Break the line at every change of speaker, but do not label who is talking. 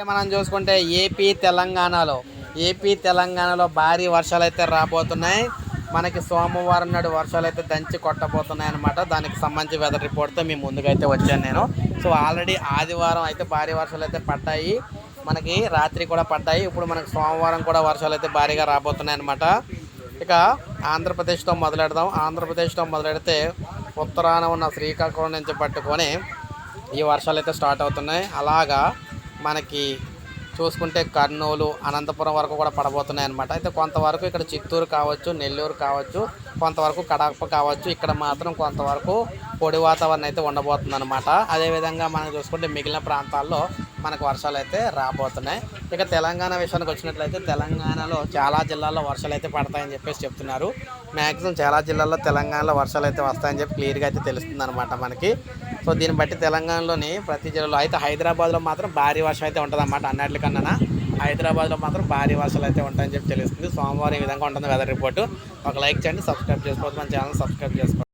మనం చూసుకుంటే ఏపీ తెలంగాణలో భారీ వర్షాలు అయితే రాబోతున్నాయి. మనకి సోమవారం నాడు వర్షాలు అయితే దంచి కొట్టబోతున్నాయి అనమాట. దానికి సంబంధించి వెదర్ రిపోర్ట్తో మీ ముందుకైతే వచ్చాను నేను. సో ఆల్రెడీ ఆదివారం అయితే భారీ వర్షాలు అయితే పడ్డాయి, మనకి రాత్రి కూడా పడ్డాయి. ఇప్పుడు మనకి సోమవారం కూడా వర్షాలు అయితే భారీగా రాబోతున్నాయి అనమాట. ఇక ఆంధ్రప్రదేశ్తో మొదలెడితే ఉత్తరాన ఉన్న శ్రీకాకుళం నుంచి పట్టుకొని ఈ వర్షాలు అయితే స్టార్ట్ అవుతున్నాయి. అలాగా మనకి చూసుకుంటే కర్నూలు, అనంతపురం వరకు కూడా పడబోతున్నాయి అనమాట. అయితే కొంతవరకు ఇక్కడ చిత్తూరు కావచ్చు, నెల్లూరు కావచ్చు, కొంతవరకు కడప కావచ్చు, ఇక్కడ మాత్రం కొంతవరకు పొడి వాతావరణం అయితే ఉండబోతుంది అనమాట. అదేవిధంగా మనం చూసుకుంటే మిగిలిన ప్రాంతాల్లో మనకు వర్షాలు అయితే రాబోతున్నాయి. ఇక తెలంగాణ విషయానికి వచ్చినట్లయితే తెలంగాణలో చాలా జిల్లాల్లో వర్షాలు అయితే పడతాయని చెప్పేసి చెప్తున్నారు. మ్యాక్సిమం చాలా జిల్లాల్లో తెలంగాణలో వర్షాలు అయితే వస్తాయని చెప్పి క్లియర్గా అయితే తెలుస్తుంది అనమాట మనకి. సో దీన్ని బట్టి తెలంగాణలోని ప్రతి జిల్లాలో అయితే హైదరాబాద్లో మాత్రం భారీ వర్షం అయితే ఉంటుంది అన్నమాట. అన్నిటికన్నా హైదరాబాద్లో మాత్రం భారీ వర్షాలు అయితే ఉంటాయని చెప్పి తెలుస్తుంది. సోమవారం ఈ విధంగా ఉంటుంది వెదర్ రిపోర్టు. ఒక లైక్ చేయండి, సబ్స్క్రైబ్ చేసుకోవచ్చు, మన ఛానల్ సబ్స్క్రైబ్ చేసుకోండి.